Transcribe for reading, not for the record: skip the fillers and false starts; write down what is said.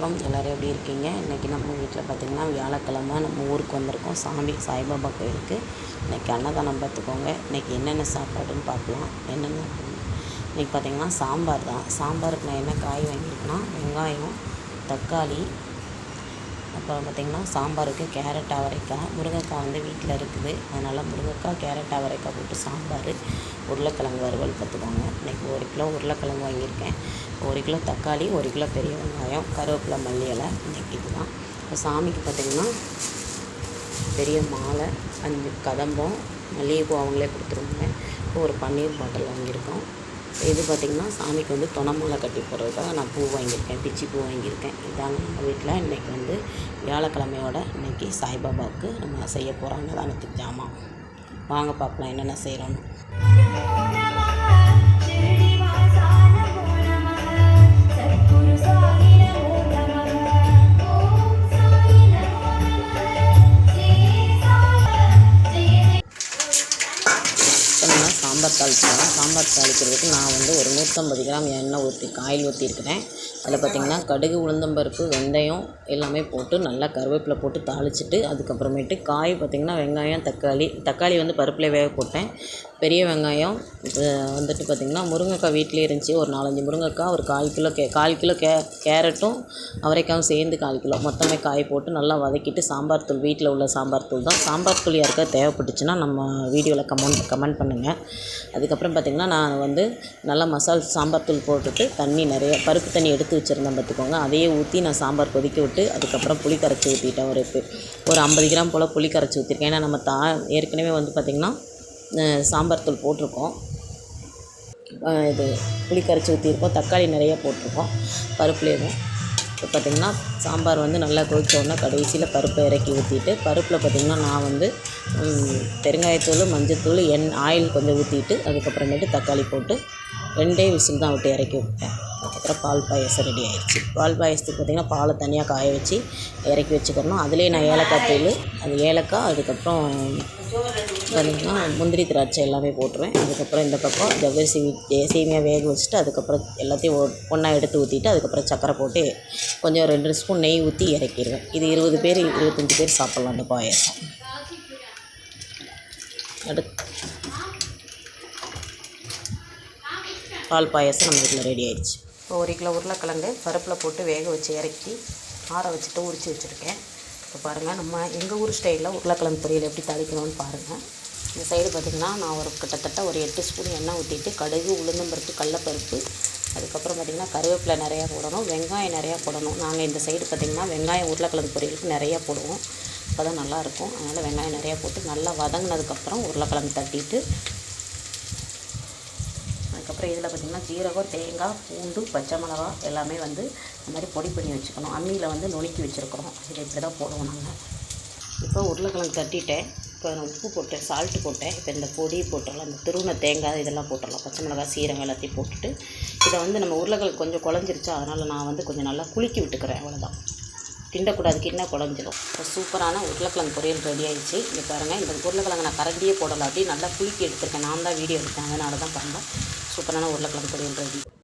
வணக்கம். எல்லோரும் எப்படி இருக்கீங்க? இன்றைக்கி நம்ம வீட்டில் பார்த்திங்கன்னா வியாழக்கிழமை நம்ம ஊருக்கு வந்திருக்கோம். சாய்பாபா கோயிலுக்கு. இன்றைக்கி அன்னதானம் பார்த்துக்கோங்க. இன்றைக்கி என்னென்ன சாப்பாடுன்னு பார்க்கலாம். இன்றைக்கி பார்த்திங்கன்னா சாம்பார் தான். சாம்பாருக்கு நான் என்ன காய் வாங்கியிருக்கேன்னா வெங்காயம், தக்காளி, அப்புறம் பார்த்திங்கன்னா சாம்பாருக்கு கேரட், அவரைக்காய், முருங்கைக்காய் வந்து வீட்டில் இருக்குது. அதனால் முருங்கைக்காய், கேரட், அவரைக்காய் போட்டு சாம்பார், உருளைக்கிழங்கு வறுவல் பார்த்துக்கோங்க. இன்றைக்கி 1 கிலோ உருளைக்கிழங்கு வாங்கியிருக்கேன். 1 கிலோ தக்காளி, 1 கிலோ பெரிய வெங்காயம், கருவேப்பிலை, மல்லி இலை. இன்றைக்கி இதுதான். இப்போ சாமிக்கு பார்த்திங்கன்னா பெரிய மாலை, 5 கதம்பம், மல்லிகைப்பூ அவங்களே கொடுத்துருவாங்க. இப்போ ஒரு பன்னீர் பாட்டில் வாங்கியிருக்கோம். இது பார்த்திங்கன்னா சாமிக்கு வந்து தொண மாலை கட்டி போடுறதுக்காக நான் பூ வாங்கியிருக்கேன், பிச்சி பூ வாங்கியிருக்கேன். இதாங்க நம்ம வீட்டில் இன்றைக்கி வந்து வியாழக்கிழமையோட இன்றைக்கி சாய்பாபாவுக்கு நம்ம செய்ய போகிறோம் அன்னதானத்துக்கு ஜாமான். வாங்க பார்க்கலாம் என்னென்ன செய்கிறோன்னு. சாம்பார் தாளிக்கிறதுக்கு நான் வந்து ஒரு 150 கிராம் எண்ணெய் ஆயில் ஊற்றிருக்கிறேன். அதில் பார்த்திங்கன்னா கடுகு, உளுந்தம்பருப்பு, வெந்தயம் எல்லாமே போட்டு நல்லா கருவேப்பிலை போட்டு தாளிச்சிட்டு அதுக்கப்புறமேட்டு காய் பார்த்திங்கன்னா வெங்காயம், தக்காளி வந்து பருப்பில் வேக போட்டேன். பெரிய வெங்காயம் வந்துட்டு பார்த்திங்கன்னா முருங்கைக்காய் வீட்டிலே இருந்துச்சு. ஒரு 4-5 முருங்கைக்காய், ஒரு 1/4 கிலோ கேரட்டும் அவரைக்காயும் சேர்ந்து 1/4 கிலோ மொத்தமே காய் போட்டு நல்லா வதக்கிட்டு சாம்பார் தூள் வீட்டில் உள்ள சாம்பார் தூள் தான். சாம்பார் தூள் யாருக்காவது தேவைப்பட்டுச்சுன்னா நம்ம வீடியோவில் கமெண்ட் பண்ணுங்கள். அதுக்கப்புறம் பார்த்திங்கன்னா நான் வந்து நல்லா சாம்பார் தூள் போட்டுட்டு தண்ணி நிறைய பருப்பு தண்ணி எடுத்து வச்சுருந்தேன் பார்த்துக்கோங்க. அதையே ஊற்றி நான் சாம்பார் கொதிக்க விட்டு அதுக்கப்புறம் புளி கரைச்சி ஊற்றிட்டேன். ஒரு 50 கிராம் போல் புளி கரைச்சி ஊற்றிருக்கேன். ஏன்னா நம்ம ஏற்கனவே வந்து பார்த்திங்கன்னா சாம்பார் தூள் போட்டிருக்கோம். இது புளி கரைச்சி ஊற்றிருக்கோம். தக்காளி நிறைய போட்டிருக்கோம் பருப்புலேயும். இப்போ பார்த்திங்கன்னா சாம்பார் வந்து நல்லா கொதிச்சோன்னா கடைசியில் பருப்பை இறக்கி ஊற்றிட்டு பருப்பில் பார்த்திங்கன்னா நான் வந்து பெருங்காயத்தூள், மஞ்சத்தூள், ஆயில் கொஞ்சம் ஊற்றிட்டு அதுக்கப்புறமேட்டு தக்காளி போட்டு 2 விசில் தான் விட்டு இறக்கி விட்டேன். அதுக்கப்புறம் பால் பாயசம் ரெடி ஆகிடுச்சு. பால் பாயசத்துக்கு பார்த்திங்கன்னா பாலை தனியாக காய வச்சு இறக்கி வச்சுக்கிறணும். அதுலேயே நான் ஏலக்காய் தூள், ஏலக்காய், அதுக்கப்புறம் பார்த்திங்கன்னா முந்திரி, திராட்சை எல்லாமே போட்டுருவேன். அதுக்கப்புறம் இந்த பக்கம் ஜவ்வரிசி சேமியா வேக வச்சுட்டு அதுக்கப்புறம் எல்லாத்தையும் ஒன்றா எடுத்து ஊற்றிட்டு அதுக்கப்புறம் சர்க்கரை போட்டு கொஞ்சம் 2 ஸ்பூன் நெய் ஊற்றி இறக்கிடுவேன். இது 20 பேர் 25 பேர் சாப்பிட்லாம் அந்த பாயசம். பால் பாயசம் நம்ம வீட்டில் ரெடி ஆகிடுச்சு. இப்போ 1 கிலோ உருளைக்கிழங்கு பருப்பில் போட்டு வேக வச்சு இறக்கி ஆற வச்சுட்டு உரித்து வச்சுருக்கேன். இப்போ பாருங்கள், நம்ம எங்கள் ஊர் ஸ்டைலில் உருளைக்கிழங்கு பொரியல் எப்படி தாளிக்கணும்னு பாருங்கள். இந்த சைடு பார்த்திங்கன்னா நான் கிட்டத்தட்ட ஒரு 8 ஸ்பூன் எண்ணெய் ஊற்றிட்டு கடுகு, உளுந்தம்பருப்பு, கடலப்பருப்பு, அதுக்கப்புறம் பார்த்திங்கன்னா கருவேப்பிலை நிறையா போடணும், வெங்காயம் நிறையா போடணும். நாங்கள் இந்த சைடு பார்த்திங்கன்னா வெங்காயம் உருளைக்கிழங்கு பொரியலுக்கு நிறையா போடுவோம். அப்போ தான் நல்லாயிருக்கும். அதனால் வெங்காயம் நிறையா போட்டு நல்லா வதங்கினதுக்கப்புறம் உருளைக்கிழங்கு தட்டிட்டு அதுக்கப்புறம் இதில் பார்த்திங்கன்னா ஜீரகம், தேங்காய், பூண்டு, பச்சை மிளகா எல்லாமே வந்து இந்த மாதிரி பொடி பண்ணி வச்சுக்கணும். அம்மியில் வந்து நுணுக்கி வச்சுருக்குறோம். இதை இப்படி தான் போடுவோம் நாங்கள். இப்போ உருளைக்கிழங்கு தட்டிட்டேன். இப்போ நான் உப்பு போட்டேன், சால்ட்டு போட்டேன். இப்போ இந்த பொடி போட்டுடலாம், இந்த துருவின தேங்காய் இதெல்லாம் போட்டுடலாம், பச்சை மிளகாய், சீரகம் எல்லாத்தையும் போட்டுட்டு இதை வந்து நம்ம உருளைக்கிழங்கு கொஞ்சம் குழஞ்சிருச்சா அதனால் நான் வந்து கொஞ்சம் நல்லா குலுக்கி விட்டுக்கிறேன். அவ்வளோதான், கிண்டக்கூடாது, கிண்ண குழஞ்சிடும். இப்போ சூப்பரான உருளைக்கிழங்கு பொரியல் ரெடி ஆகிடுச்சு. இங்கே பாருங்கள், இந்த உருளைக்கிழங்கு நான் கரண்டியே போடலை, அப்படியே நல்லா குலுக்கி எடுத்துருக்கேன். நான் தான் வீடியோ எடுத்தேன், அதனால தான் பாருங்கள் சூப்பரான உருளைக்கிழங்கு பொரியல் ரெடி.